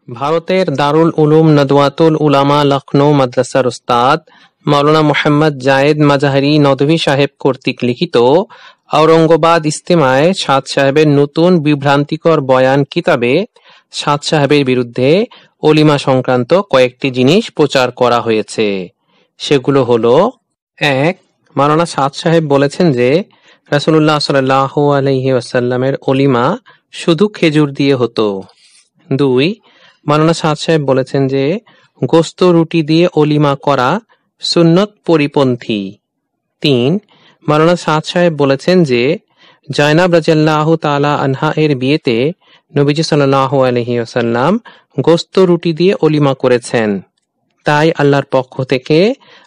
ভারতের দারুল উলুম নদওয়াতুল উলামা লখনৌ মাদ্রাসার উস্তাদ মাওলানা মোহাম্মদ জায়েদ মাজাহারি নদভী সাহেব কর্তৃক লিখিত ঔরঙ্গাবাদ ইজতেমায় সাদ সাহেবের নতুন বিভ্রান্তিকর বয়ান কিতাবে সাদ সাহেবের বিরুদ্ধে অলিমা সংক্রান্ত কয়েকটি জিনিস প্রচার করা হয়েছে। সেগুলো হলো: ১. মাওলানা সাদ সাহেব বলেছেন যে রাসূলুল্লাহ সাল্লাল্লাহু আলাইহি ওয়াসাল্লামের অলিমা শুধু খেজুর দিয়ে হতো। ২. মাওলানা সাদ সাহেব বলেছেন যে গোস্ত রুটি দিয়ে অলিমা করা সুন্নত পরিপন্থী। ৩. মাওলানা সাদ সাহেব বলেছেন যে জায়নাব রাদিয়াল্লাহু তাআলা আনহা এর বিয়েতে নবীজি সাল্লাল্লাহু আলাইহি ওয়াসাল্লাম গোস্ত রুটি দিয়ে অলিমা করেছেন, তাই আল্লাহর পক্ষ থেকে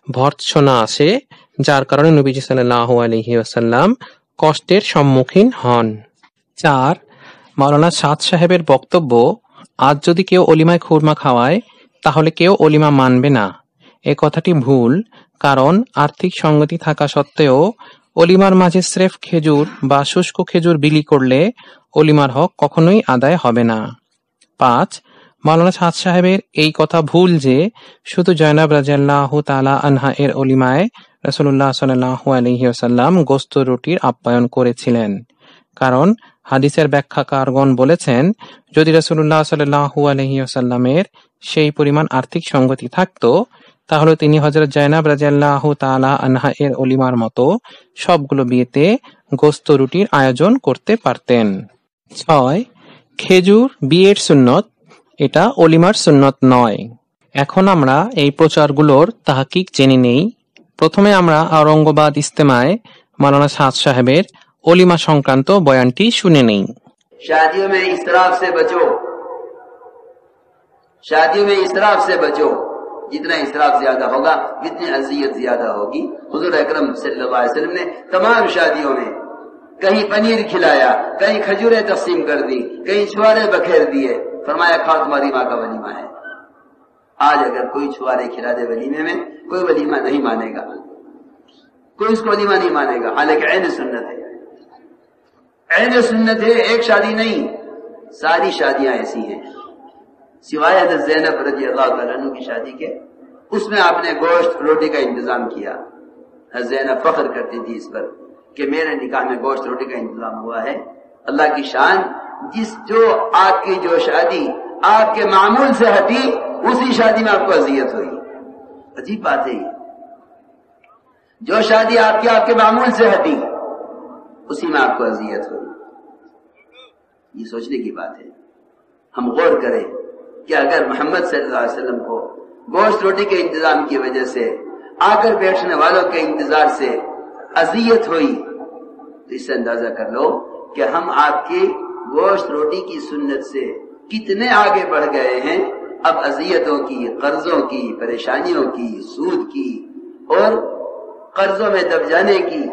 ভর্ৎসনা আসে, যার কারণে নবীজি সাল্লাল্লাহু আলাইহি ওয়াসাল্লাম কষ্টের সম্মুখীন হন। ৪. মাওলানা সাদ সাহেবের বক্তব্য, আজ যদি কেউ অলিমায় খুরমা খাওয়ায় তাহলে কেউ অলিমা মানবে না। এ কথাটি ভুল, কারণ আর্থিক সঙ্গতি থাকা সত্ত্বেও অলিমার মাঝে স্রেফ খেজুর বা শুষ্ক খেজুর বিলি করলে অলিমার হক কখনোই আদায় হবে না। ৫. মাওলানা সাদ সাহেবের এই কথা ভুল যে শুধু জয়নাব রাদিয়াল্লাহু তাআলা আনহা এর অলিমায় রাসূলুল্লাহ সাল্লাল্লাহু আলাইহি ওয়াসাল্লাম গোস্ত রুটির আপ্যায়ন করেছিলেন, কারণ হাদিসের ব্যাখ্যাকারগণ বলেছেন যদি রাসূলুল্লাহ সাল্লাল্লাহু আলাইহি ওয়াসাল্লামের সেই পরিমাণ আর্থিক সঙ্গতি থাকতো তাহলে তিনি হযরত জায়নাব রাদিয়াল্লাহু তাআলা আনহা এর অলিমার মতো সবগুলো বিয়েতে গোস্ত রুটির আয়োজন করতে পারতেন। ৬. খেজুর বিয়ের সুন্নত, এটা অলিমার সুন্নত নয়। এখন আমরা এই প্রচারগুলোর তাহকিক জেনে নেই। প্রথমে আমরা ঔরঙ্গাবাদ ইজতেমায় মাওলানা সাদ সাহেবের অলিমা সংক্রান্ত বয়ানটি শুনে নেই। शादियों में इसराफ से बचो, शादियों में इसराफ से बचो। जितना इसराफ ज्यादा होगा जितनी अजियत ज्यादा होगी। हुजूर अकरम सल्लल्लाहु अलैहि वसल्लम ने तमाम शादियों में कहीं पनीर खिलाया, कहीं खजूरें तकसीम कर दी, कहीं छुआरे बखेर दिए, फरमाया खाओ तुम्हारी माँ का वलीमा है। आज अगर कोई छुआरे खिला दे वलीमे में, कोई वलीमा नहीं मानेगा, कोई उसको वलीमा नहीं मानेगा। हालांकि ऐन सुन्नत है, ऐन सुन्नत है, एक शादी नहीं सारी शादियां ऐसी हैं। सिवाय हज़रत ज़ैनब रज़ियल्लाहु तआला अन्हा की शादी के, उसमें आपने गोश्त रोटी का इंतजाम किया। हज़रत ज़ैनब फख्र करती थी इस पर कि मेरे निकाह में गोश्त रोटी का इंतजाम हुआ है। अल्लाह की शान, जो आपकी जो शादी आपके मामूल से हटी, उसी शादी में आपको अजियत हुई। अजीब बात है, जो शादी आपके मामूल से हटी उसी में आपको अजियत हुई। ये सोचने की बात है। हम गौर करें कि अगर मोहम्मद सल्लल्लाहु अलैहि वसल्लम को गोश्त रोटी के इंतजाम की वजह से, आकर बैठने वालों के इंतजार से अजियत हुई, तो इससे अंदाजा कर लो कि हम आपकी गोश्त रोटी की सुन्नत से कितने आगे बढ़ गए हैं। अब अजियतों की, कर्जों की, परेशानियों की, सूद की और कर्जों में दब जाने की,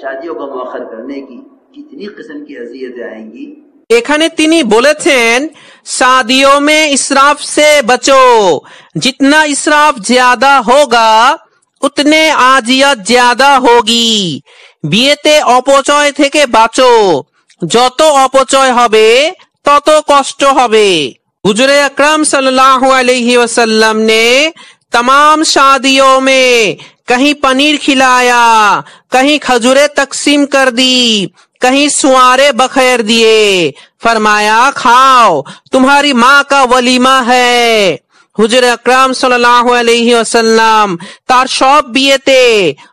शादियों को मुअख्खर करने की कितनी किस्म की अजियतें आएंगी। এখানে তিনি বলেছেন शादियों में इसराफ से बचो, जितना इसराफ ज्यादा होगा उतने आजियत ज्यादा होगी। বিয়েতে অপচয় থেকে বাঁচো, যত অপচয় হবে তত কষ্ট হবে। हुजूर अकरम सल्लल्लाहु अलैहि वसल्लम ने तमाम शादियों में कहीं पनीर खिलाया, कहीं खजूरें तकसीम कर दी, कहीं सुआरे बखेर दिए, फरमाया खाओ तुम्हारी माँ का वलीमा है। হুজুর আকরাম সাল্লাল্লাহু আলাইহি ওয়াসাল্লাম তার সব বিয়েতে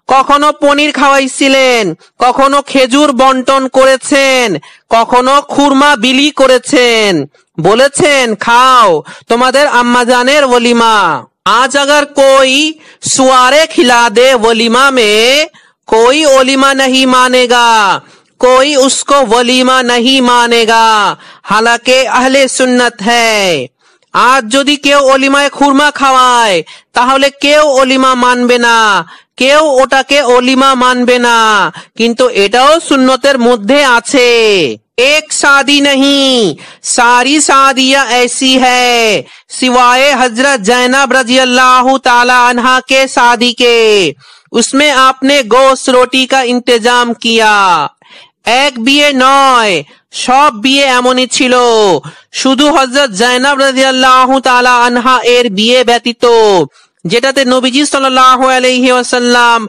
কখনো পনির খাওয়াইছিলেন, কখনো খেজুর বন্টন করেছেন, কখনো খুরমা বিলি করেছেন, বলেছেন খাও তোমাদের আম্মাজানের वलीमा। आज अगर कोई सुआरे खिला दे वलीमा में, कोई वलीमा नहीं मानेगा, कोई उसको वलीमा नहीं मानेगा, हालांकि अहले सुन्नत है। आज যদি কেউ অলিমায় খুরমা খাওয়ায় তাহলে কেউ অলিমা মানবে না, কেউ ওটাকে অলিমা মানবে না, কিন্তু এটাও সুন্নতের মধ্যে আছে। एक शादी नहीं सारी शादियां ऐसी है, सिवाय हजरत जैनब रज़ियल्लाहु ताला अन्हा के शादी के, उसमें आपने गोश्त रोटी का इंतजाम किया। एक বিয়ে নয় সব বিয়ে এমনই ছিল, শুধু হযরত জায়নাব রাদিয়াল্লাহু তাআলা আনহা এর বিয়ে ব্যতীত, যেটাতে নবীজি সাল্লাল্লাহু আলাইহি ওয়াসাল্লাম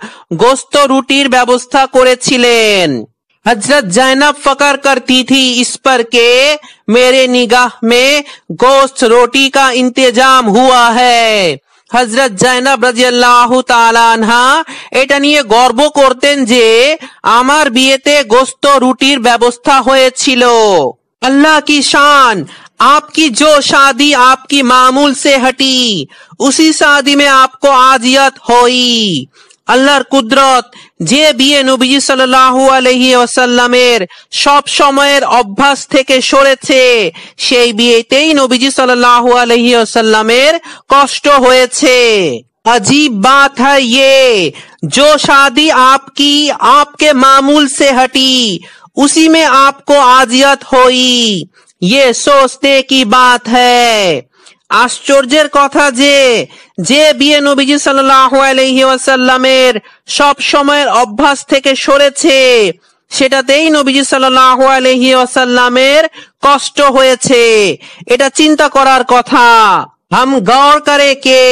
গোস্ত রুটির ব্যবস্থা করেছিলেন। हजरत जैनब फकर करती थी इस पर के मेरे निगाह में गोश्त रोटी का इंतजाम हुआ है। हजरत जैनब রাদিয়াল্লাহু তাআলা আনহা এটা নিয়ে গর্ব করতেন যে আমার বিয়েতে গোস্ত রুটির ব্যবস্থা হয়েছিল। अल्लाह की शान, आपकी जो शादी आपकी मामूल से हटी, उसी शादी में आपको आजियत हुई। আল্লাহর কুদরত, যে বিয়ে নবীজি সাল্লাল্লাহু আলাইহি ওয়াসাল্লামের সব সময়ের অভ্যাস থেকে সরেছে, সেই বিয়েতেই নবীজি সাল্লাল্লাহু আলাইহি ওয়াসাল্লামের কষ্ট হয়েছে। अजीब बात है ये, जो शादी आपकी आपके मामूल से हटी, उसी में आपको आजियत हुई, ये सोचने की बात है। আশ্চর্যের কথা যে বিয়ে নবীজি সাল্লাল্লাহু আলাইহি ওয়াসাল্লামের সব সময়ের অভ্যাস থেকে সরেছে, সেটাতেই নবীজি সাল্লাল্লাহু আলাইহি ওয়াসাল্লামের কষ্ট হয়েছে, এটা চিন্তা করার কথা। हम गौर करें कि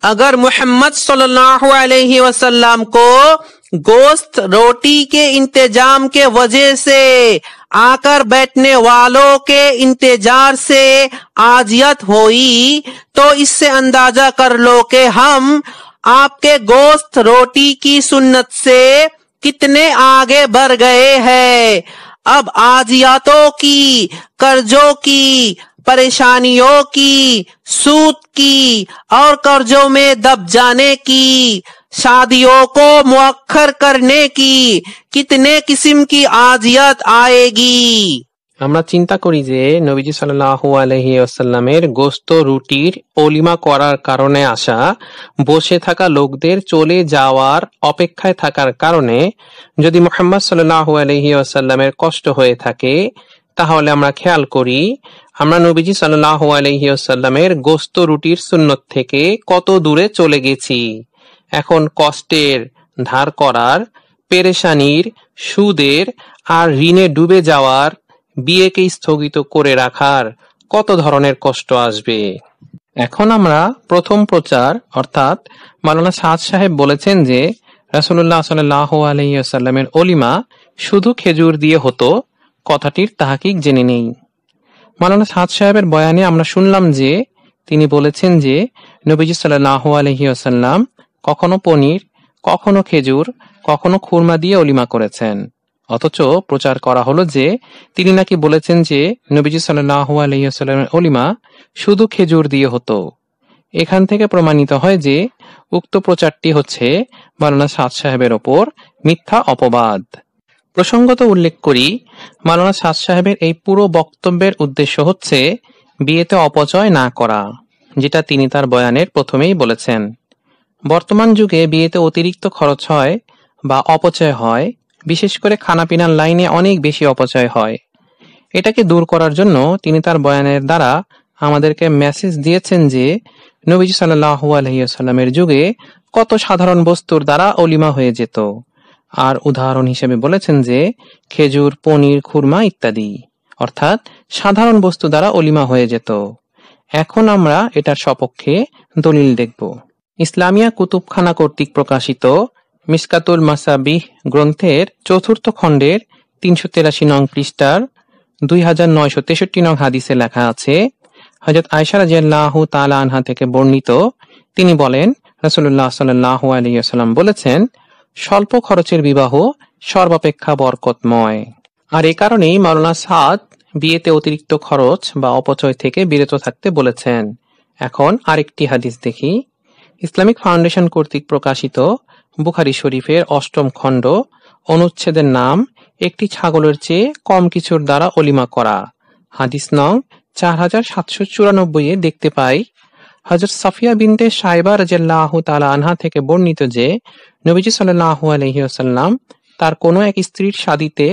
अगर मोहम्मद सल्लल्लाहु अलैहि वसल्लम को गोश्त रोटी के इंतजाम के वजह से आकर बैठने वालों के इंतजार से आजियत हुई, तो इससे अंदाजा कर लो कि हम आपके गोश्त रोटी की सुन्नत से कितने आगे बढ़ गए हैं। अब आजियतों की, कर्जों की, परेशानियों की, सूद की और कर्जों में दब जाने की, शादियों को मुअक्खर करने की कितने किस्म की आजियत आएगी। আমরা চিন্তা করি যে নবীজি সাল্লাল্লাহু আলাইহি ওয়াসাল্লামের গোস্ত রুটির অলিমা করার কারণে আসা বসে থাকা লোকদের চলে যাওয়ার অপেক্ষায় থাকার কারণে যদি মুহাম্মদ সাল্লাল্লাহু আলাইহি ওয়াসাল্লামের কষ্ট হয়ে থাকে, তাহলে আমরা খেয়াল করি আমরা নবীজি সাল্লাল্লাহু আলাইহি ওয়াসাল্লামের গোস্ত রুটির সুন্নত থেকে কত দূরে চলে গেছি। এখন কষ্টের, ধার করার, পেরেশানির, সুদের আর ঋণে ডুবে যাওয়ার, বিয়েকে স্থগিত করে রাখার কত ধরনের কষ্ট আসবে। এখন আমরা প্রথম প্রচার অর্থাৎ মাওলানা সাদ সাহেব বলেছেন যে রাসূলুল্লাহ সাল্লাল্লাহু আলাইহি ওয়াসাল্লামের অলিমা শুধু খেজুর দিয়ে হতো, কথাটির তাহকিক জেনে নেই। মাওলানা সাদ সাহেবের বয়ানে আমরা শুনলাম যে তিনি বলেছেন যে নবীজি সাল্লাল্লাহু আলাইহি ওয়াসাল্লাম কখনো পনির, কখনো খেজুর, কখনো খুরমা দিয়ে অলিমা করেছেন। অথচ প্রচার করা হলো যে তিনি নাকি বলেছেন যে নবীজি সাল্লাল্লাহু আলাইহি ওয়াসাল্লামের অলিমা শুধু খেজুর দিয়ে হতো। এখান থেকে প্রমাণিত হয় যে উক্ত প্রচারটি হচ্ছে মাওলানা সাদ সাহেবের ওপর মিথ্যা অপবাদ। প্রসঙ্গত উল্লেখ করি, মাওলানা সাদ সাহেবের এই পুরো বক্তব্যের উদ্দেশ্য হচ্ছে বিয়েতে অপচয় না করা, যেটা তিনি তার বয়ানের প্রথমেই বলেছেন। বর্তমান যুগে বিয়েতে অতিরিক্ত খরচ হয় বা অপচয় হয়, বিশেষ করে খানাপিনার লাইনে অনেক বেশি অপচয় হয়। এটাকে দূর করার জন্য তিনি তার বয়ানের দ্বারা আমাদেরকে মেসেজ দিয়েছেন যে নবীজি সাল্লাল্লাহু আলাইহি ওয়াসাল্লামের যুগে কত সাধারণ বস্তুর দ্বারা অলিমা হয়ে যেত, আর উদাহরণ হিসেবে বলেছেন যে খেজুর, পনির, খুরমা ইত্যাদি, অর্থাৎ সাধারণ বস্তু দ্বারা অলিমা হয়ে যেত। এখন আমরা এটার সপক্ষে দলিল দেখব। ইসলামিয়া কুতুবখানা কর্তৃক প্রকাশিত মিশকাতুল মাসাবিহ গ্রন্থের ৪র্থ খণ্ডের ৩৮৩ নং পৃষ্ঠার ২৯৬৩ নং হাদিসে লেখা আছে, হযরত আয়েশা রাদিয়াল্লাহু তাআলা আনহা থেকে বর্ণিত, তিনি বলেন রাসূলুল্লাহ সাল্লাল্লাহু আলাইহি ওয়াসাল্লাম বলেছেন, স্বল্প খরচের বিবাহ সর্বাপেক্ষা বরকতময়। আর এই কারণেই মাওলানা সাদ বিয়েতে অতিরিক্ত খরচ বা অপচয় থেকে বিরত থাকতে বলেছেন। এখন আরেকটি হাদিস দেখি। ইসলামিক ফাউন্ডেশন কর্তৃক প্রকাশিত বুখারী শরীফের ৮ম খণ্ড, অনুচ্ছেদের নাম একটি ছাগলের চেয়ে কম কিছুর দ্বারা অলিমা করা, হাদিস নং 4794 দেখতে পাই, হযরত সাফিয়া বিনতে সাইবা রাদিয়াল্লাহু তাআলা আনহা থেকে বর্ণিত যে নবীজি সাল্লাল্লাহু আলাইহি ওয়াসাল্লাম তার কোনো এক স্ত্রীর শাদীতে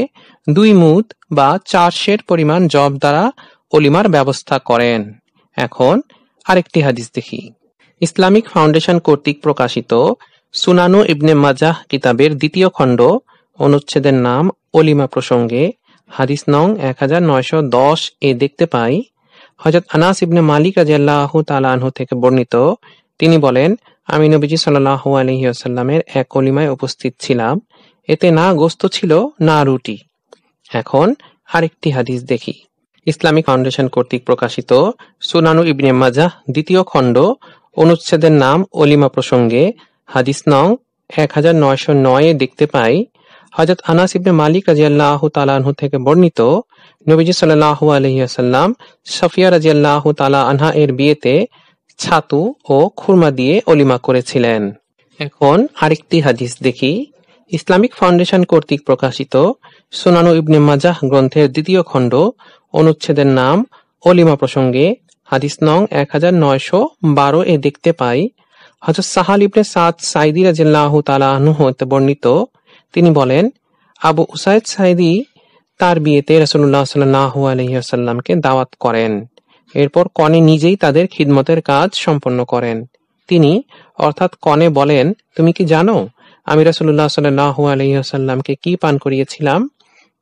2 মুদ বা 4 সের পরিমাণ জব দ্বারা অলিমার ব্যবস্থা করেন। এখন আরেকটি হাদিস দেখি। ইসলামিক ফাউন্ডেশন কর্তৃক প্রকাশিত সুনানু ইবনে মাজাহ কিতাবের 2য় খণ্ড, অনুচ্ছেদের নাম অলিমা প্রসঙ্গে, হাদিস নং 1910 এ দেখতে পাই, হযরত আনাস ইবনে মালিক রাদিয়াল্লাহু তাআলা আনহু থেকে বর্ণিত, তিনি বলেন, আমি নবীজি সাল্লাল্লাহু আলাইহি ওয়াসাল্লামের এক ওলিমায় উপস্থিত ছিলাম। এতে না গোশত ছিল না রুটি। এখন আরেকটি হাদিস দেখি। ইসলামিক ফাউন্ডেশন কর্তৃক প্রকাশিত সুনানু ইবনে মাজাহ 2য় খণ্ড, অনুচ্ছেদের নাম ওলিমা প্রসঙ্গে, হাদিস নং 1909 এ দেখতে পাই, হযরত আনাস ইবনে মালিক রাদিয়াল্লাহু তাআলা আনহু থেকে বর্ণিত, নবীজি সাল্লাল্লাহু আলাইহি ওয়াসাল্লাম সাফিয়া রাদিয়াল্লাহু তাআলা আনহা এর বিয়েতে ছাতু ও খুরমা দিয়ে ওলিমা করেছিলেন। এখন আরেকটি হাদিস দেখি। ইসলামিক ফাউন্ডেশন কর্তৃক প্রকাশিত সুনানু ইবনে মাজাহ গ্রন্থের 2য় খণ্ড, অনুচ্ছেদের নাম ওলিমা প্রসঙ্গে, হাদিস নং 1912 এ দেখতে পাই, হযরত সাহাল ইবনে সাদ সাইদি রাদিয়াল্লাহু তাআলা আনহু হতে বর্ণিত, তিনি বলেন, আবু উসাইদ সাইদি তার বিয়েতে রাসূলুল্লাহ সাল্লাল্লাহু আলাইহি ওয়াসাল্লামকে দাওয়াত করেন। এরপর কনে নিজেই তাদের খিদমতের কাজ সম্পন্ন করেন। তিনি অর্থাৎ কনে বলেন, তুমি কি জানো আমি রাসূলুল্লাহ সাল্লাল্লাহু আলাইহি ওয়াসাল্লামকে কি পান করিয়েছিলাম?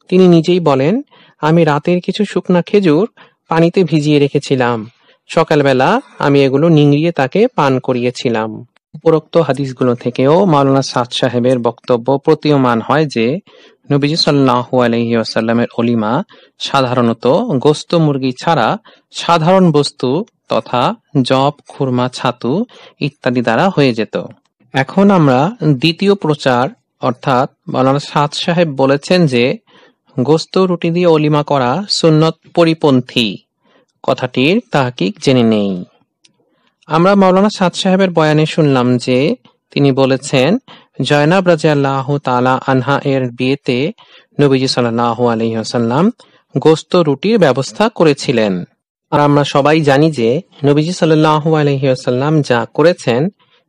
তিনি নিজেই বলেন, আমি রাতের কিছু শুকনা খেজুর পানিতে ভিজিয়ে রেখেছিলাম, সকালবেলা আমি এগুলো নিংড়িয়ে তাকে পান করিয়েছিলাম। উপরোক্ত হাদিসগুলো থেকেও মাওলানা সাদ সাহেবের বক্তব্য প্রতীয়মান হয় যে নবীজি সাল্লাল্লাহু আলাইহি ওয়াসাল্লামের ওলিমা সাধারণত গোশত মুরগি ছাড়া সাধারণ বস্তু তথা জব, খুরমা, ছাতু ইত্যাদি দ্বারা হয়ে যেত। এখন আমরা দ্বিতীয় প্রচার অর্থাৎ মাওলানা সাদ সাহেব বলেছেন যে গোশত রুটি দিয়ে ওলিমা করা সুন্নত পরিপন্থী কথাটির তাহকিক জেনে নেই। আমরা মাওলানা সাদ সাহেবের বয়ানে শুনলাম যে তিনি বলেছেন, জয়নাব রাদিয়াল্লাহু তাআলা আনহা এর বিয়েতে নবীজি সাল্লাল্লাহু আলাইহি ওয়াসাল্লাম গোশত রুটির ব্যবস্থা করেছিলেন। আর আমরা সবাই জানি যে নবীজি সাল্লাল্লাহু আলাইহি ওয়াসাল্লাম যা করেছেন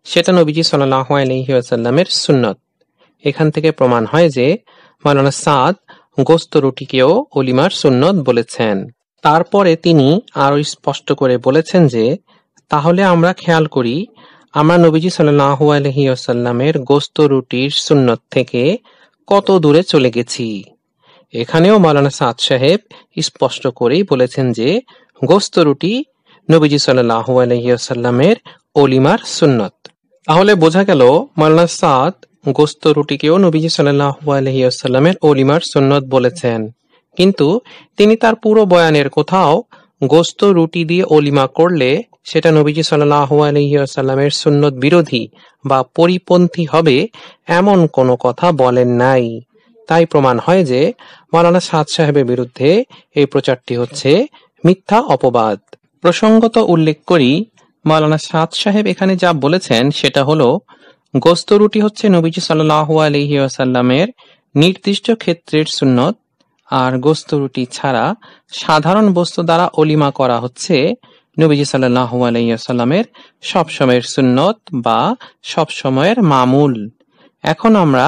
সেটা নবীজি সাল্লাল্লাহু আলাইহি ওয়াসাল্লামের সুন্নত। এখান থেকে প্রমাণ হয় যে মাওলানা সাদ গোশত রুটিকেও ওলিমার সুন্নত বলেছেন। তারপরে তিনি আরো স্পষ্ট করে বলেছেন যে তাহলে আমরা খেয়াল করি আমরা নবীজি সাল্লাল্লাহু আলাইহি ওয়াসাল্লামের গোশত রুটির সুন্নত থেকে কত দূরে চলে গেছি। এখানেও মাওলানা সাদ সাহেব স্পষ্ট করেই বলেছেন যে গোশত রুটি নবীজি সাল্লাল্লাহু আলাইহি ওয়াসাল্লামের ওলিমার সুন্নত। তাহলে বোঝা গেল মাওলানা সাদ গোশত রুটিকেও নবীজি সাল্লাল্লাহু আলাইহি ওয়াসাল্লামের ওলিমার সুন্নত বলেছেন, কিন্তু তিনি তার পুরো বয়ানের কোথাও গোশত রুটি দিয়ে ওলিমা করলে সেটা নবীজি সাল্লাল্লাহু আলাইহি ওয়াসাল্লামের সুন্নত বিরোধী বা পরিপন্থী হবে এমন কোনো কথা বলেন নাই। তাই প্রমাণ হয় যে মাওলানা সাদ সাহেবের বিরুদ্ধে এই প্রচারটি হচ্ছে মিথ্যা অপবাদ। প্রসঙ্গত উল্লেখ করি, মাওলানা সাদ সাহেব এখানে যা বলেছেন সেটা হলো গোশত রুটি হচ্ছে নবীজি সাল্লাল্লাহু আলাইহি ওয়াসাল্লামের নির্দিষ্ট ক্ষেত্রের সুন্নত, আর গোশত রুটি ছাড়া সাধারণ বস্তু দ্বারা ওলিমা করা হচ্ছে নবীজি সাল্লাল্লাহু আলাইহি ওয়াসাল্লামের সবসময়ের সুন্নত বা সবসময়ের মামুল। এখন আমরা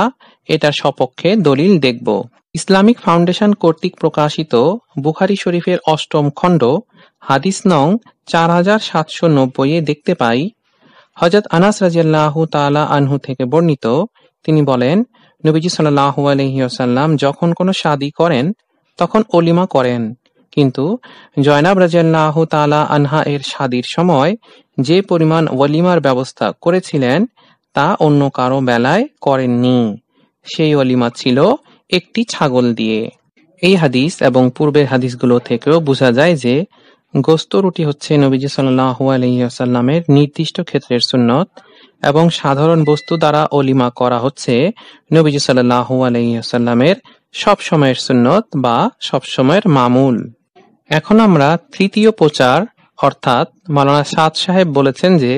এটার সপক্ষে দলিল দেখব। ইসলামিক ফাউন্ডেশন কর্তৃক প্রকাশিত বুখারী শরীফের 8ম খণ্ড, হাদিস নং 4790 এ দেখতে পাই, হযরত আনাস রাদিয়াল্লাহু তাআলা আনহু থেকে বর্ণিত, তিনি বলেন, নবীজি সাল্লাল্লাহু আলাইহি ওয়াসাল্লাম যখন কোনো শাদী করেন তখন ওলিমা করেন, কিন্তু জয়নাব রাদিয়াল্লাহু তাআলা আনহা এর শাদীর সময় যে পরিমাণ ওলিমার ব্যবস্থা করেছিলেন তা অন্য কারো বেলায় করেননি। সেই ওলিমা ছিল একটি ছাগল দিয়ে। এই হাদিস এবং পূর্বের হাদিসগুলো থেকেও বোঝা যায় যে গোশত রুটি হচ্ছে নবীজি সাল্লাল্লাহু আলাইহি ওয়াসাল্লামের নির্দিষ্ট ক্ষেত্রের সুন্নত এবং সাধারণ বস্তু দ্বারা ওলিমা করা হচ্ছে নবীজি সাল্লাল্লাহু আলাইহি ওয়াসাল্লামের সব সময়ের সুন্নত বা সব সময়ের মামুল। এখন আমরা তৃতীয় প্রচার অর্থাৎ মাওলানা সাদ সাহেব বলেছেন যে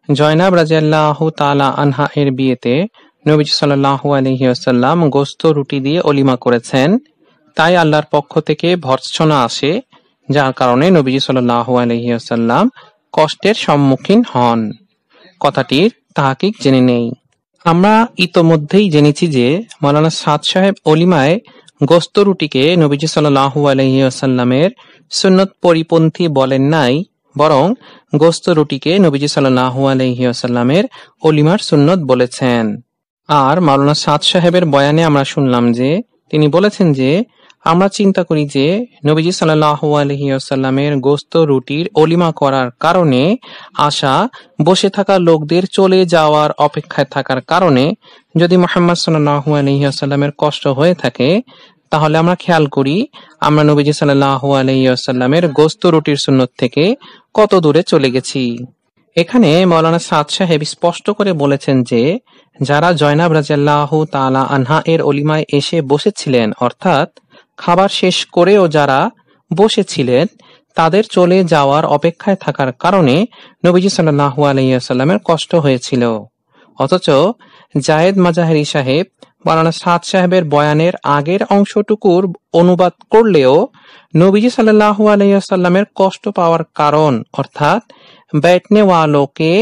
জয়নাব রাদিয়াল্লাহু তাআলা আনহা এর বিয়েতে নবীজি সাল্লাল্লাহু আলাইহি ওয়াসাল্লাম গোশত রুটি দিয়ে ওলিমা করেছেন, তাই আল্লাহর পক্ষ থেকে ভর্ৎসনা আসে, যার কারণে নবীজি সাল্লাল্লাহু আলাইহি ওয়াসাল্লাম কষ্টের সম্মুখীন হন। কথাটির তাহকিক জেনে নেই। আমরা ইতোমধ্যেই জেনেছি যে মাওলানা সাদ সাহেব ওলিমায় গোশত রুটিকে নবীজি সাল্লাল্লাহু আলাইহি ওয়াসাল্লামের সুন্নত পরিপন্থী বলেন নাই, বরং গোশত রুটিকে নবীজি সাল্লাল্লাহু আলাইহি ওয়াসাল্লামের ওলিমার সুন্নত বলেছেন। আর মাওলানা সাদ সাহেবের বয়ানে আমরা শুনলাম যে তিনি বলেছেন যে আমরা চিন্তা করি যে নবীজি সাল্লাল্লাহু আলাইহি ওয়াসাল্লামের গোস্ত রুটির অলিমা করার কারণে আসা বসে থাকা লোকদের চলে যাওয়ার অপেক্ষায় থাকার কারণে যদি মুহাম্মদ সাল্লাল্লাহু আলাইহি ওয়াসাল্লামের কষ্ট হয়ে থাকে, তাহলে আমরা খেয়াল করি আমরা নবীজি সাল্লাল্লাহু আলাইহি ওয়াসাল্লামের গোস্ত রুটির সুন্নত থেকে কত দূরে চলে গেছি। এখানে মাওলানা সাদ সাহেব স্পষ্ট করে বলেছেন যে যারা জয়নাব রাদিয়াল্লাহু তাআলা আনহা এর অলিমায় এসে বসেছিলেন, অর্থাৎ খাবার শেষ করেও যারা বসেছিলেন, তাদের চলে যাওয়ার অপেক্ষায় থাকার কারণে নবীজি সাল্লাল্লাহু আলাইহি ওয়াসাল্লামের কষ্ট হয়েছিল। অথচ জায়েদ মাজাহেরি সাহেব মাওলানা সাদ সাহেবের বয়ানের আগের অংশটুকুর অনুবাদ করলেও নবীজি সাল্লাল্লাহু আলাইহি ওয়াসাল্লামের কষ্ট পাওয়ার কারণ, অর্থাৎ बैठने वालों के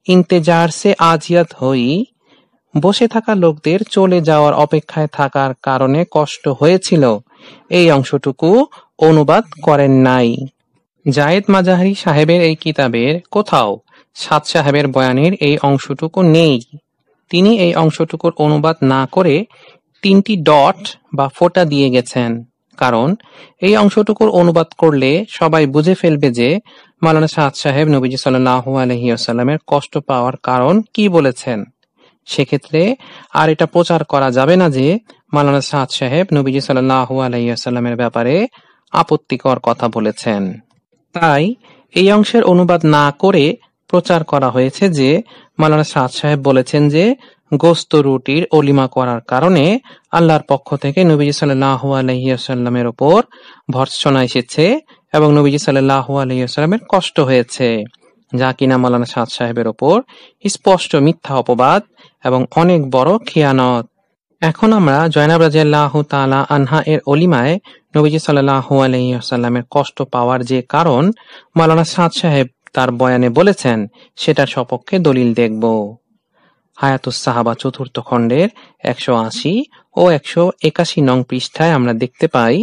इंतजार से आजियत हुई, বসে থাকা লোকদের চলে যাওয়ার অপেক্ষায় থাকার কারণে কষ্ট হয়েছিল, এই অংশটুকু অনুবাদ করেন নাই। জায়েদ মাজাহারি সাহেবের এই কিতাবের কোথাও সাদ সাহেবের বয়ানের এই অংশটুকু নেই। তিনি এই অংশটুকুর অনুবাদ না করে 3টি ডট বা ফোঁটা দিয়ে গেছেন, কারণ এই অংশটুকুর অনুবাদ করলে সবাই বুঝে ফেলবে যে মাওলানা সাদ সাহেব নবীজি সাল্লাল্লাহু আলাইহি ওয়াসাল্লামের কষ্ট পাওয়ার কারণ কি বলেছেন। সেক্ষেত্রে আর এটা প্রচার করা যাবে না যে মাওলানা সাদ সাহেব নবীজি সাল্লাল্লাহু আলাইহি ওয়াসাল্লামের ব্যাপারে আপত্তিকর কথা বলেছেন। তাই এই অংশের অনুবাদ না করে প্রচার করা হয়েছে যে মাওলানা সাদ সাহেব বলেছেন যে গোস্ত রুটির অলিমা করার কারণে আল্লাহর পক্ষ থেকে নবীজি সাল্লাল্লাহু আলাইহি ওয়াসাল্লামের উপর ভর্ৎসনা এসেছে এবং নবীজি সাল্লাল্লাহু আলাইহি ওয়াসাল্লামের কষ্ট হয়েছে, যা কিনা মাওলানা সাদ সাহেবের উপর স্পষ্ট মিথ্যা অপবাদ এবং অনেক বড় খিয়ানত। এখন আমরা জয়নাব রাদিয়াল্লাহু তাআলা আনহা এর অলিমায় নবীজি সাল্লাল্লাহু আলাইহি ওয়াসাল্লামের কষ্ট পাওয়ার যে কারণ মাওলানা সাদ সাহেব তার বয়ানে বলেছেন, সেটার সপক্ষে দলিল দেখব। হায়াতুস সাহাবা চতুর্থ খণ্ডের 180 ও 181 নং পৃষ্ঠায় আমরা দেখতে পাই,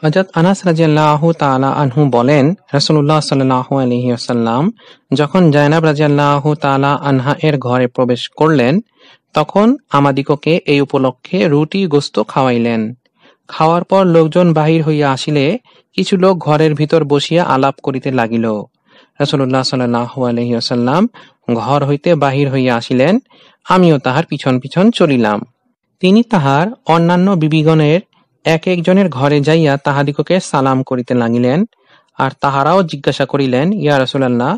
হযরত আনাস রাদিয়াল্লাহু তাআলা আনহু বলেন, রাসূলুল্লাহ সাল্লাল্লাহু আলাইহি ওয়াসাল্লাম যখন জয়নাব রাদিয়াল্লাহু তাআলা আনহা এর ঘরে প্রবেশ করলেন, তখন আমাদিগকে এই উপলক্ষে রুটি গোস্ত খাওয়াইলেন। খাওয়ার পর লোকজন বাহির হইয়া আসিলে কিছু লোক ঘরের ভিতর বসিয়া আলাপ করিতে লাগিল। রাসূলুল্লাহ সাল্লাল্লাহু আলাইহি ওয়াসাল্লাম ঘর হইতে বাহির হইয়া আসিলেন, আমিও তাহার পিছন পিছন চলিলাম। তিনি তাহার অন্যান্য বিবিগণের এক একজনের ঘরে যাইয়া তাহাদিগকে সালাম করিতে লাগিলেন, আর তাহারাও জিজ্ঞাসা করিলেন, ইয়া রাসূলুল্লাহ,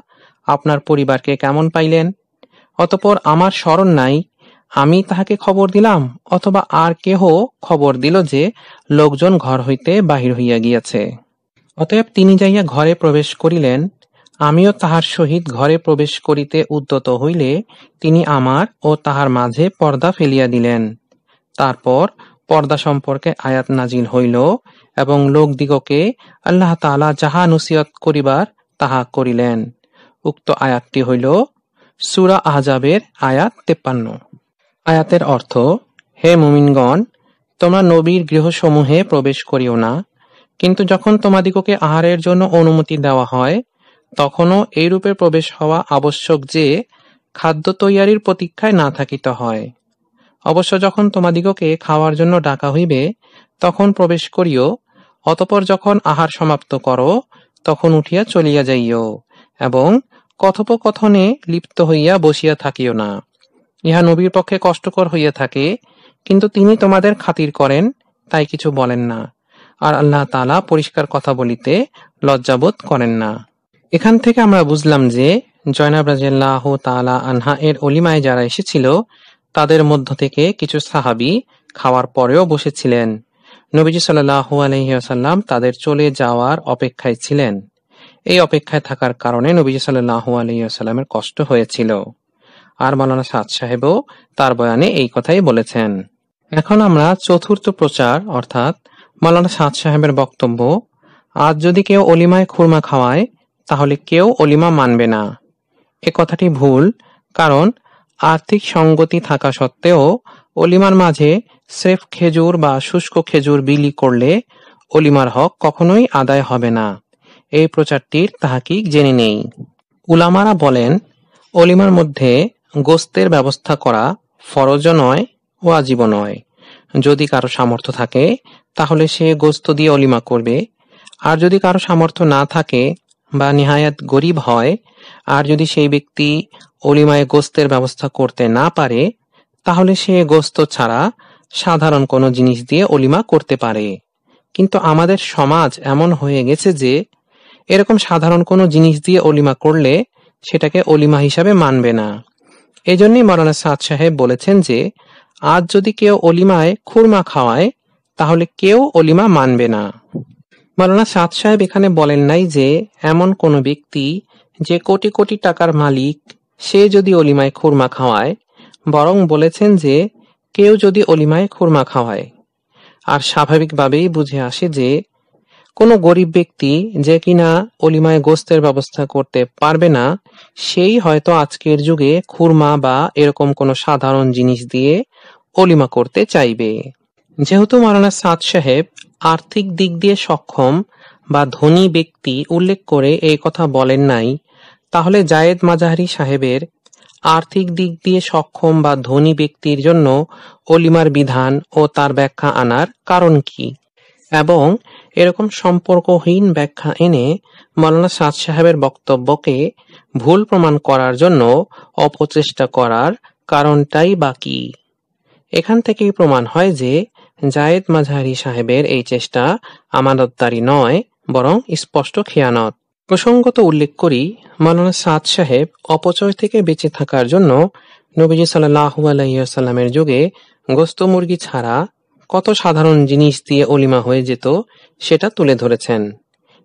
আপনার পরিবারকে কেমন পাইলেন? অতঃপর আমার স্মরণ নাই আমি তাহাকে খবর দিলাম অথবা আর কেহ খবর দিল যে লোকজন ঘর হইতে বাহির হইয়া গিয়াছে। অতএব তিনি যাইয়া ঘরে প্রবেশ করিলেন, আমিও তাহার সহিত ঘরে প্রবেশ করিতে উদ্যত হইলে তিনি আমার ও তাহার মাঝে পর্দা ফেলিয়া দিলেন। তারপর পর্দা সম্পর্কে আয়াত নাজিল হইল এবং লোকদিগকে আল্লাহ তাআলা যাহা নসিহত করিবার তাহা করিলেন। উক্ত আয়াতটি হইল সূরা আহজাবের আয়াত 53। আয়াতের অর্থ, হে মুমিনগণ, তোমরা নবীর গৃহসমূহে প্রবেশ করিও না, কিন্তু যখন তোমাদিগকে আহারের জন্য অনুমতি দেওয়া হয় তখনও এইরূপে প্রবেশ হওয়া আবশ্যক যে খাদ্য তৈয়ারির প্রতীক্ষায় না থাকিতে হয়। অবশ্য যখন তোমাদিগকে খাওয়ার জন্য ডাকা হইবে তখন প্রবেশ করিও, অতঃপর যখন আহার সমাপ্ত করো তখন উঠিয়া চলিয়া যাইও এবং কথোপকথনে লিপ্ত হইয়া বসিয়া থাকিও না। ইহা নবীর পক্ষে কষ্টকর হইয়া থাকে, কিন্তু তিনি তোমাদের খাতির করেন তাই কিছু বলেন না, আর আল্লাহ তাআলা পরিষ্কার কথা বলিতে লজ্জাবোধ করেন না। এখান থেকে আমরা বুঝলাম যে জয়নাব রাদিয়াল্লাহু তাআলা আনহা এর অলিমায় যারা এসেছিল তাদের মধ্য থেকে কিছু সাহাবী খাওয়ার পরেও বসেছিলেন। নবীজি সাল্লাল্লাহু আলাইহি ওয়াসাল্লাম তাদের চলে যাওয়ার অপেক্ষায় ছিলেন। এই অপেক্ষায় থাকার কারণে নবীজি সাল্লাল্লাহু আলাইহি ওয়াসাল্লামের কষ্ট হয়েছিল। আর মাওলানা সাদ সাহেবও তার বয়ানে এই কথাই বলেছেন। এখন আমরা চতুর্থ প্রচার অর্থাৎ মাওলানা সাদ সাহেবের বক্তব্য, আজ যদি কেউ অলিমায় খুরমা খাওয়ায় তাহলে কেউ অলিমা মানবে না। এ কথাটি ভুল, কারণ আর্থিক সঙ্গতি থাকা সত্ত্বেও অলিমার মাঝে স্রেফ খেজুর বা শুষ্ক খেজুর বিলি করলে অলিমার হক কখনোই আদায় হবে না। এই প্রচারটির তাহকিক জেনে নেই। উলামারা বলেন, অলিমার মধ্যে গোস্তের ব্যবস্থা করা ফরজও নয়, ওয়াজিবও নয়। যদি কারো সামর্থ্য থাকে তাহলে সে গোস্ত দিয়ে অলিমা করবে, আর যদি কারো সামর্থ্য না থাকে বা নিহায়াত গরিব হয়, আর যদি সেই ব্যক্তি অলিমায় গোস্তের ব্যবস্থা করতে না পারে, তাহলে সে গোস্ত ছাড়া সাধারণ কোনো জিনিস দিয়ে অলিমা করতে পারে। কিন্তু আমাদের সমাজ এমন হয়ে গেছে যে এরকম সাধারণ কোনো জিনিস দিয়ে অলিমা করলে সেটাকে অলিমা হিসাবে মানবে না। এজন্যই মাওলানা সাদ সাহেব বলেছেন যে আজ যদি কেউ অলিমায় খুরমা খাওয়ায় তাহলে কেউ অলিমা মানবে না। মাওলানা সাদ সাহেব এখানে বলেন নাই যে এমন কোনো ব্যক্তি যে কোটি কোটি টাকার মালিক সে যদি অলিমায় খুরমা খাওয়ায়, বরং বলেছেন যে কেউ যদি অলিমায় খুরমা খাওয়ায়। আর স্বাভাবিকভাবেই বুঝে আসে যে কোনো গরিব ব্যক্তি যে কিনা অলিমায় গোস্তের ব্যবস্থা করতে পারবে না, সেই হয়তো আজকের যুগে খুরমা বা এরকম কোনো সাধারণ জিনিস দিয়ে অলিমা করতে চাইবে। যেহেতু মাওলানা সাদ সাহেব আর্থিক দিক দিয়ে সক্ষম বা ধনী ব্যক্তি উল্লেখ করে এই কথা বলেন নাই, তাহলে জায়েদ মাজাহারি সাহেবের আর্থিক দিক দিয়ে সক্ষম বা ধনী ব্যক্তির জন্য অলিমার বিধান ও তার ব্যাখ্যা আনার কারণ কি, এবং এরকম সম্পর্কহীন ব্যাখ্যা এনে মাওলানা সাদ সাহেবের বক্তব্যকে ভুল প্রমাণ করার জন্য অপচেষ্টা করার কারণটাই বাকি। এখান থেকেই প্রমাণ হয় যে জায়েদ মাজাহারি সাহেবের এই চেষ্টা আমানতদারি নয়, বরং স্পষ্ট খেয়ানত। প্রসঙ্গত উল্লেখ করি, মাওলানা সাদ সাহেব অপচয় থেকে বেঁচে থাকার জন্য নবীজি সাল্লাল্লাহু আলাইহি ওয়াসাল্লামের যুগে গোস্ত মুরগি ছাড়া কত সাধারণ জিনিস দিয়ে অলিমা হয়ে যেত সেটা তুলে ধরেছেন।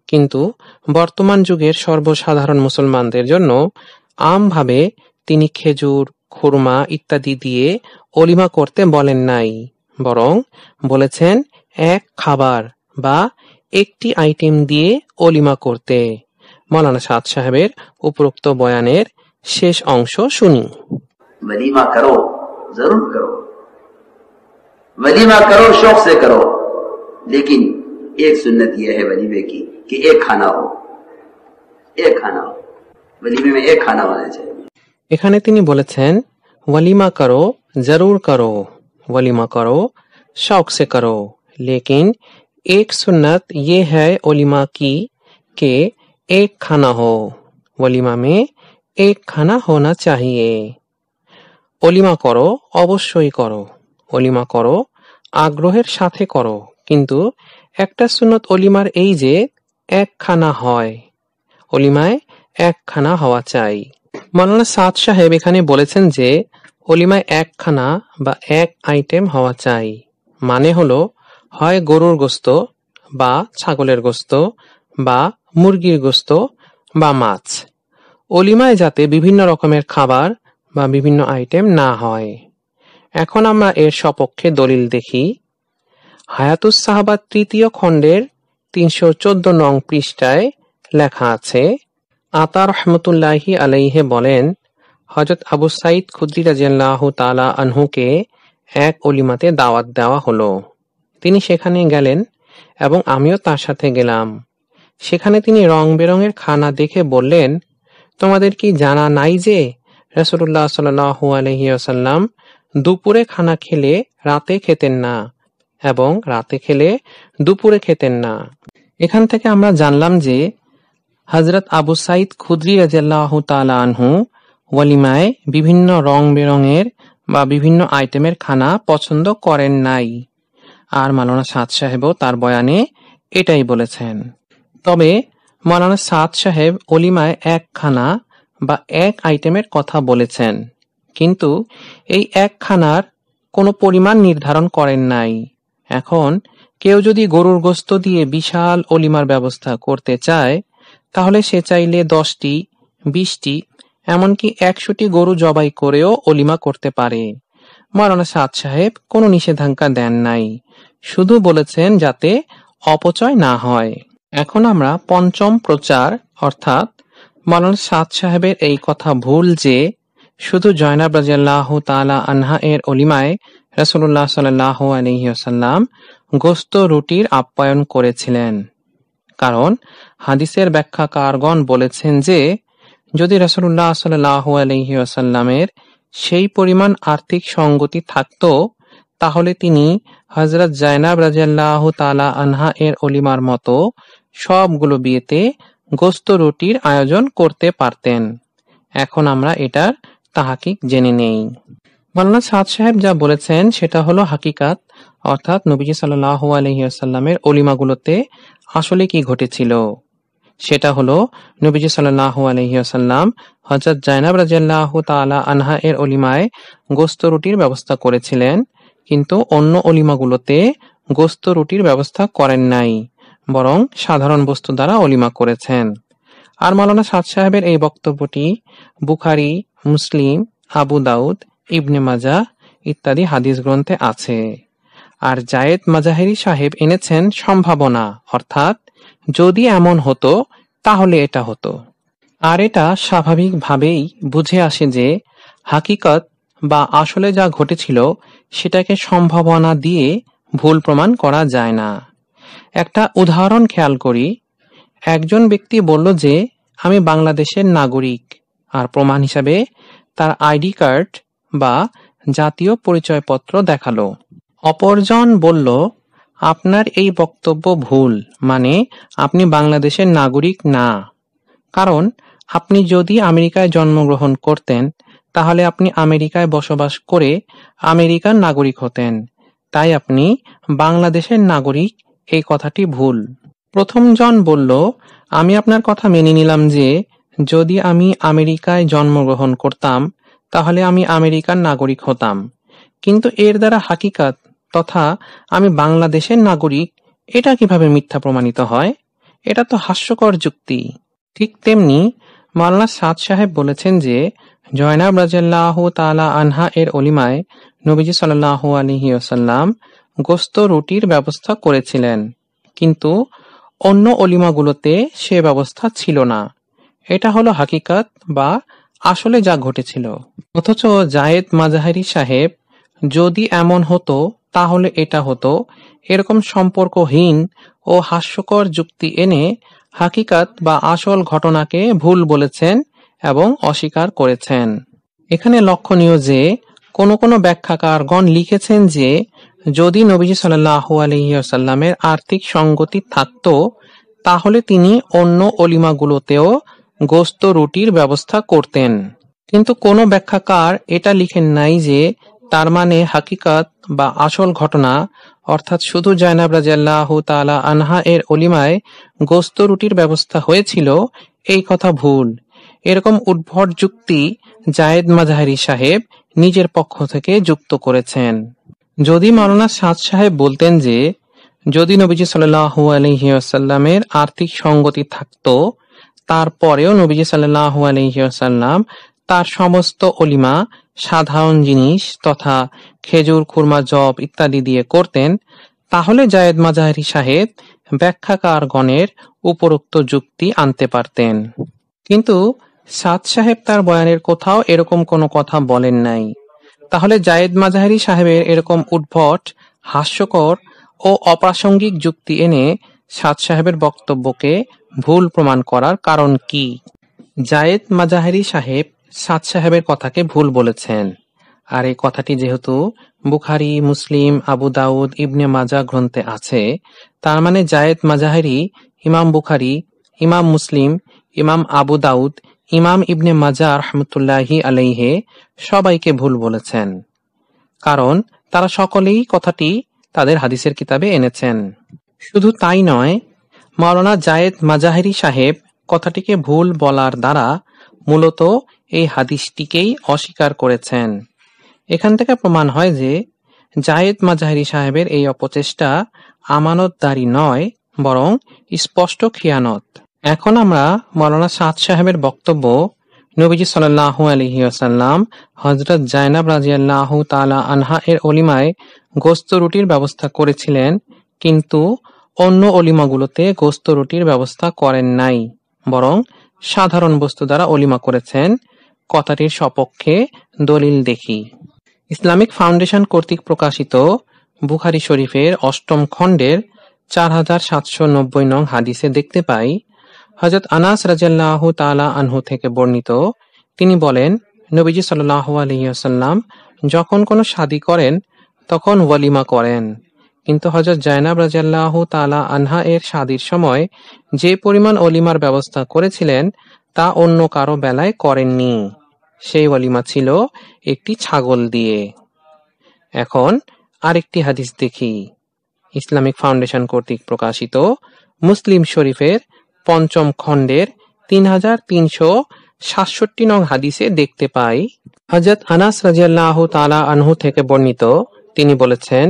কিন্তু বর্তমান যুগের সর্বসাধারণ মুসলমানদের জন্য আমভাবে তিনি খেজুর, খুরমা ইত্যাদি দিয়ে অলিমা করতে বলেন নাই, বরং বলেছেন এক খাবার বা একটি আইটেম দিয়ে অলিমা করতে। মাওলানা সাদ সাহেবের উপরোক্ত বয়ানের শেষ অংশ শুনি। वलीमा करो, जरूर करो, वलीमा करो, शौक से करो, लेकिन एक सुन्नत यह है वलीमे की कि एक खाना हो, एक खाना हो, वलीमे में एक खाना होना चाहिए। এখানে তিনি বলেছেন वलीमा करो, जरूर करो, वलीमा करो, शौक से करो, लेकिन एक सुन्नत ये है वलीमा की कि एक खाना हो, वलीमा में एक खाना होना चाहिए। অলিমা করো, অবশ্যই করো, অলিমা করো, আগ্রহের সাথে করো, কিন্তু একটা সুন্নত অলিমার এই যে একখানা হয়, অলিমায় একখানা হওয়া চাই। মাওলানা সাদ সাহেব এখানে বলেছেন যে অলিমায় একখানা বা এক আইটেম হওয়া চাই, মানে হলো হয় গরুর গোস্ত বা ছাগলের গোস্ত বা মুরগির গোস্ত বা মাছ। অলিমায় যাতে বিভিন্ন রকমের খাবার বা বিভিন্ন আইটেম না হয়। এখন আমরা এর সপক্ষে দলিল দেখি। হায়াতুস সাহাবা ৩য় খণ্ডের ৩১৪ নং পৃষ্ঠায় লেখা আছে, আতা রহমতুল্লাহি আলাইহে বলেন, হযরত আবু সাঈদ খুদরি রাদিয়াল্লাহু তাআলা আনহুকে এক অলিমাতে দাওয়াত দেওয়া হলো। তিনি সেখানে গেলেন এবং আমিও তার সাথে গেলাম। সেখানে তিনি রং বেরঙের খানা দেখে বললেন, তোমাদের কি জানা নাই যে রাসূলুল্লাহ সাল্লাল্লাহু আলাইহি ওয়াসাল্লাম দুপুরে খানা খেলে রাতে খেতেন না এবং রাতে খেলে দুপুরে খেতেন না। এখান থেকে আমরা জানলাম যে হযরত আবু সাঈদ খুদরি রাদিয়াল্লাহু তাআলা আনহু ওয়ালিমায় বিভিন্ন রং বেরঙের বা বিভিন্ন আইটেমের খানা পছন্দ করেন নাই, আর মাওলানা সাদ সাহেবও তার বয়ানে এটাই বলেছেন। তবে মাওলানা সাদ সাহেব ওলিমায় এক খানা বা এক আইটেমের কথা বলেছেন, কিন্তু এই এক খানার কোনো পরিমাণ নির্ধারণ করেন নাই। এখন কেউ যদি গরুর গোস্ত দিয়ে বিশাল অলিমার ব্যবস্থা করতে চায়, তাহলে সে চাইলে 10টি, 20টি, এমনকি 100টি গরু জবাই করেও অলিমা করতে পারে। মাওলানা সাদ সাহেব কোনো নিষেধাজ্ঞা দেন নাই, শুধু বলেছেন যাতে অপচয় না হয়। এখন আমরা পঞ্চম প্রচার অর্থাৎ মাওলানা সাদ সাহেবের এই কথা ভুল যে শুধু জয়নাব রাদিয়াল্লাহু তাআলা আনহা এর অলিমায় রাসূলুল্লাহ সাল্লাল্লাহু আলাইহি ওয়াসাল্লাম গোস্ত রুটির আপ্যায়ন করেছিলেন। কারণ হাদিসের ব্যাখ্যাকারগণ বলেছেন যে যদি রাসূলুল্লাহ সাল্লাল্লাহু আলাইহি ওয়াসাল্লামের সেই পরিমাণ আর্থিক সঙ্গতি থাকতো তাহলে তিনি হযরত জায়নাব রাদিয়াল্লাহু তাআলা আনহা এর অলিমার মতো সবগুলো বিয়েতে গোস্ত রুটির আয়োজন করতে পারতেন। এখন আমরা এটার তাহকিক জেনে নেই। মাওলানা সাদ সাহেব যা বলেছেন সেটা হলো হাকিকাত, অর্থাৎ নবীজি সাল্লাল্লাহু আলাইহি ওয়াসাল্লামের অলিমাগুলোতে আসলে কি ঘটেছিল। সেটা হলো নবীজি সাল্লাল্লাহু আলাইহি ওয়াসাল্লাম হযরত জায়নাব রাদিয়াল্লাহু তাআলা আনহা এর অলিমায় গোস্ত রুটির ব্যবস্থা করেছিলেন, কিন্তু অন্য অলিমাগুলোতে গোস্ত রুটির ব্যবস্থা করেন নাই, বরং সাধারণ বস্তু দ্বারা অলিমা করেছেন। আর মাওলানা সাদ সাহেবের এই বক্তব্যটি বুখারী, মুসলিম, আবু দাউদ, ইবনে মাজাহ ইত্যাদি হাদিস গ্রন্থে আছে। আর জায়েদ মাজাহিরি সাহেব এনেছেন সম্ভাবনা, অর্থাৎ যদি এমন হতো তাহলে এটা হতো। আর এটা স্বাভাবিকভাবেই বুঝে আসে যে হাকিকত বা আসলে যা ঘটেছিল সেটাকে সম্ভাবনা দিয়ে ভুল প্রমাণ করা যায় না। একটা উদাহরণ খেয়াল করি। একজন ব্যক্তি বলল যে আমি বাংলাদেশের নাগরিক, আর প্রমাণ হিসাবে তার আইডি কার্ড বা জাতীয় পরিচয়পত্র দেখালো। অপরজন বলল আপনার এই বক্তব্য ভুল, মানে আপনি বাংলাদেশের নাগরিক না, কারণ আপনি যদি আমেরিকায় জন্মগ্রহণ করতেন তাহলে আপনি আমেরিকায় বসবাস করে আমেরিকার নাগরিক হতেন, তাই আপনি বাংলাদেশের নাগরিক, এই কথাটি ভুল। প্রথম জন বলল আমি আপনার কথা মেনে নিলাম যে যদি আমি আমেরিকায় জন্মগ্রহণ করতাম তাহলে আমি আমেরিকার নাগরিক হতাম, কিন্তু এর দ্বারা হাকিকাত তথা আমি বাংলাদেশের নাগরিক এটা কিভাবে মিথ্যা প্রমাণিত হয়? এটা তো হাস্যকর যুক্তি। ঠিক তেমনি মাওলানা সাদ সাহেব বলেছেন যে জয়নাব রাদিয়াল্লাহু তাআলা আনহা এর অলিমায় নবীজি সাল্লাল্লাহু আলাইহি ওয়াসাল্লাম গোস্ত রুটির ব্যবস্থা করেছিলেন, কিন্তু অন্য অলিমাগুলোতে সে ব্যবস্থা ছিল না। এটা হলো হাকিকাত বা আসলে যা ঘটেছিল। অথচ জায়েদ মাজাহিরি সাহেব যদি এমন হতো তাহলে এটা হতো, এরকম সম্পর্কহীন ও হাস্যকর যুক্তি এনে হাকিকাত বা আসল ঘটনাকে ভুল বলেছেন এবং অস্বীকার করেছেন। এখানে লক্ষণীয় যে কোনো কোনো ব্যাখ্যাকারগণ লিখেছেন যে যদি নবীজি সাল্লাল্লাহু আলাইহি ওয়াসাল্লামের আর্থিক সঙ্গতি থাকতো তাহলে তিনি অন্য অলিমাগুলোতেও গোস্ত রুটির ব্যবস্থা করতেন, কিন্তু কোনো ব্যাখ্যাকার এটা লিখেন নাই যে তার মানে হাকিকাত বা আসল ঘটনা, অর্থাৎ শুধু জায়নাব রাদিয়াল্লাহু তাআলা আনহা এর অলিমায় গোস্ত রুটির ব্যবস্থা হয়েছিল, এই কথা ভুল। এরকম উদ্ভট যুক্তি জায়েদ মাজাহিরি সাহেব নিজের পক্ষ থেকে যুক্ত করেছেন। যদি মাওলানা সাদ সাহেব বলতেন যে যদি নবীজি সাল্লাল্লাহু আলাইহি ওয়াসাল্লামের আর্থিক সঙ্গতি থাকতো তারপরেও নবীজি সাল্লাল্লাহু আলাইহি ওয়াসাল্লাম তার সমস্ত অলিমা সাধারণ জিনিস তথা খেজুর, খুরমা, জব ইত্যাদি দিয়ে করতেন, তাহলে জায়েদ মাজাহিরি সাহেব ব্যাখ্যাকারগণের উপরোক্ত যুক্তি আনতে পারতেন। কিন্তু সাদ সাহেব তার বয়ানের কোথাও এরকম কোনো কথা বলেন নাই। তাহলে জায়েদ মাজাহিরি সাহেবের এরকম উদ্ভট, হাস্যকর ও অপ্রাসঙ্গিক যুক্তি এনে সাদ সাহেবের বক্তব্যকে ভুল প্রমাণ করার কারণ কি? জায়েদ মাজাহিরি সাহেব সাদ সাহেবের কথাকে ভুল বলেছেন, আর এই কথাটি যেহেতু বুখারী, মুসলিম, আবু দাউদ, ইবনে মাজাহ গ্রন্থে আছে, তার মানে জায়েদ মাজাহিরি ইমাম বুখারী, ইমাম মুসলিম, ইমাম আবু দাউদ, ইমাম ইবনে মাজাহ রাহমাতুল্লাহি আলাইহি সবাইকে ভুল বলেছেন, কারণ তারা সকলেই কথাটি তাদের হাদিসের কিতাবে এনেছেন। শুধু তাই নয়, মাওলানা জায়েদ মাজাহিরি সাহেব কথাটিকে ভুল বলার দ্বারা মূলত এই হাদিসটিকেই অস্বীকার করেছেন। এখান থেকে প্রমাণ হয় যে জায়েদ মাজাহিরি সাহেবের এই অপচেষ্টা আমানতদারি নয়, বরং স্পষ্ট খিয়ানত। এখন আমরা মাওলানা সাদ সাহেবের বক্তব্য নবীজি সাল্লাল্লাহু আলাইহি ওয়াসাল্লাম হযরত জায়নাব রাদিয়াল্লাহু তাআলা আনহা এর অলিমায় গোস্ত রুটির ব্যবস্থা করেছিলেন, কিন্তু অন্য অলিমাগুলোতে গোস্ত রুটির ব্যবস্থা করেন নাই, বরং সাধারণ বস্তু দ্বারা অলিমা করেছেন, কথাটির সপক্ষে দলিল দেখি। ইসলামিক ফাউন্ডেশন কর্তৃক প্রকাশিত বুখারী শরীফের ৮ম খণ্ডের ৪৭৯০ নং হাদিসে দেখতে পাই, হযরত আনাস রাদিয়াল্লাহু তাআলা আনহু থেকে বর্ণিত, তিনি বলেন নবীজি সাল্লাল্লাহু আলাইহি ওয়াসাল্লাম যখন কোনো শাদী করেন তখন ওয়ালিমা করেন। কিন্তু হযরত জায়নাব রাদিয়াল্লাহু তাআলা আনহা এর শাদীর সময় যে পরিমাণ ওলিমার ব্যবস্থা করেছিলেন তা অন্য কারো বেলায় করেননি। সেই ওয়ালিমা ছিল একটি ছাগল দিয়ে। এখন আরেকটি হাদিস দেখি। ইসলামিক ফাউন্ডেশন কর্তৃক প্রকাশিত মুসলিম শরীফের ৫ম খণ্ডের ৩৩৬৭ নং হাদিসে দেখতে পাই, হযরত আনাস রাদিয়াল্লাহু তাআলা আনহু থেকে বর্ণিত, তিনি বলেছেন,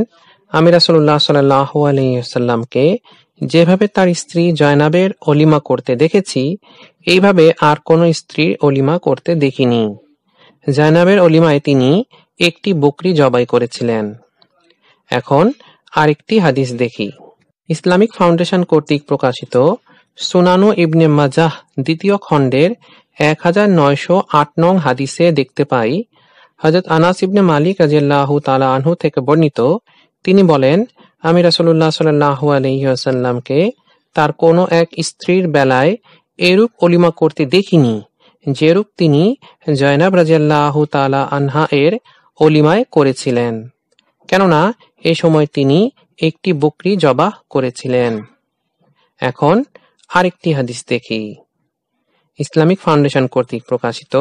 আমি রাসূলুল্লাহ সাল্লাল্লাহু আলাইহি ওয়াসাল্লামকে যেভাবে তার স্ত্রী জয়নাবের ওলিমা করতে দেখেছি এইভাবে আর কোনো স্ত্রীর ওলিমা করতে দেখিনি। জয়নাবের ওলিমায় তিনি একটি বকরি জবাই করেছিলেন। এখন আরেকটি হাদিস দেখি। ইসলামিক ফাউন্ডেশন কর্তৃক প্রকাশিত সুনানু ইবনে মাজাহ ২য় খণ্ডের ১৯০৮ নং হাদিসে দেখতে পাই, হযরত আনাস ইবনে মালিক রাদিয়াল্লাহু তাআলা আনহু থেকে বর্ণিত, তিনি বলেন, আমি রাসূলুল্লাহ সাল্লাল্লাহু আলাইহি ওয়াসাল্লামকে তার কোনো এক স্ত্রীর বেলায় এরূপ ওলিমা করতে দেখিনি যেরূপ তিনি জয়নাব রাদিয়াল্লাহু তাআলা আনহা এর ওলিমায় করেছিলেন, কেননা এই সময় তিনি একটি বকরি জবাহ করেছিলেন। এখন আরেকটি হাদিস দেখি। ইসলামিক ফাউন্ডেশন কর্তৃক প্রকাশিত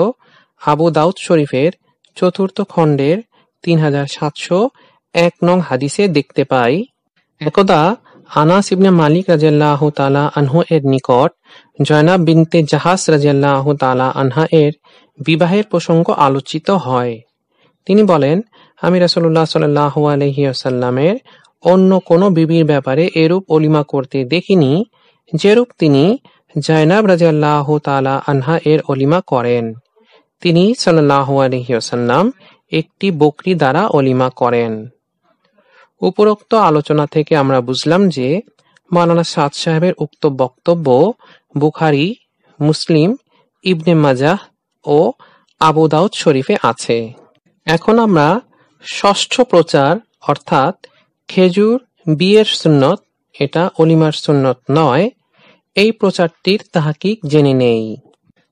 আবু দাউদ শরীফের ৪র্থ খণ্ডের ৩৭০১ নং হাদিসে দেখতে পাই, একদা আনাস ইবনে মালিক রাদিয়াল্লাহু তাআলা আনহু এর নিকট জয়নাব বিনতে জাহাস রাদিয়াল্লাহু তাআলা আনহা এর বিবাহের প্রসঙ্গ আলোচিত হয়। তিনি বলেন, আমি রাসূলুল্লাহ সাল্লাল্লাহু আলাইহি ওয়াসাল্লামের অন্য কোনো বিবির ব্যাপারে এরূপ ওলিমা করতে দেখিনি যেরূপ তিনি জয়নাব রাদিয়াল্লাহু তাআলা আনহা এর ওলিমা করেন। তিনি সাল্লাল্লাহু আলাইহি ওয়াসাল্লাম একটি বকরি দ্বারা ওলিমা করেন। উপরোক্ত আলোচনা থেকে আমরা বুঝলাম যে মাওলানা সাদ সাহেবের উক্ত বক্তব্য বুখারী, মুসলিম, ইবনে মাজাহ ও আবু দাউদ শরীফে আছে। এখন আমরা ষষ্ঠ প্রচার অর্থাৎ খেজুর বিয়ের সুন্নত, এটা ওলিমার সুন্নত নয়, এই প্রচারটির তাহকিক জেনে নেই।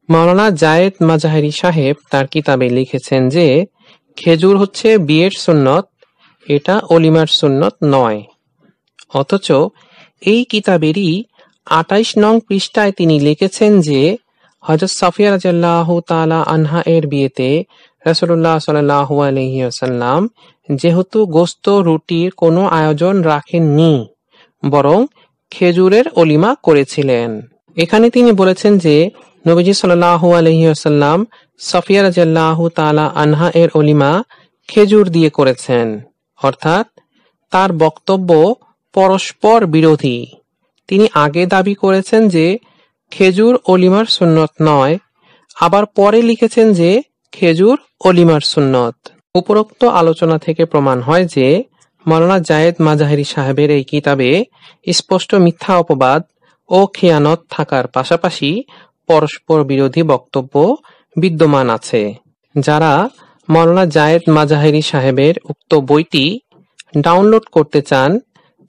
মাওলানা জায়েদ মাজাহেরি সাহেব তার কিতাবে লিখেছেন যে খেজুর হচ্ছে বিয়ের সুন্নত, এটা ওলিমার সুন্নত নয়। অথচ এই কিতাবেরই ২৮ নং পৃষ্ঠায় তিনি লিখেছেন যে হযরত সাফিয়া রাদিয়াল্লাহু তাআলা আনহা এর বিয়েতে রাসূলুল্লাহ সাল্লাল্লাহু আলাইহি ওয়াসাল্লাম যেহেতু গোশত রুটির কোনো আয়োজন রাখেননি, বরং খেজুরের ওলিমা করেছিলেন। এখানে তিনি বলেছেন যে নবীজি সাল্লাল্লাহু আলাইহি ওয়াসাল্লাম সাফিয়া রাদিয়াল্লাহু তাআলা আনহা এর ওলিমা খেজুর দিয়ে করেছেন, অর্থাৎ তার বক্তব্য পরস্পর বিরোধী। তিনি আগে দাবি করেছেন যে খেজুর ওলিমার সুন্নত নয়, আবার পরে লিখেছেন যে খেজুর ওলিমার সুন্নত। উপরোক্ত আলোচনা থেকে প্রমাণ হয় যে মাওলানা জায়েদ মাজাহেরি সাহেবের এই কিতাবে স্পষ্ট মিথ্যা অপবাদ ও খেয়ানত থাকার পাশাপাশি পরস্পর বিরোধী বক্তব্য বিদ্যমান আছে। যারা মাওলানা জায়েদ মাজাহেরি সাহেবের উক্ত বইটি ডাউনলোড করতে চান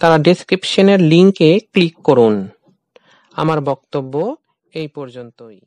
তারা ডেসক্রিপশনের লিংকে ক্লিক করুন। আমার বক্তব্য এই পর্যন্তই।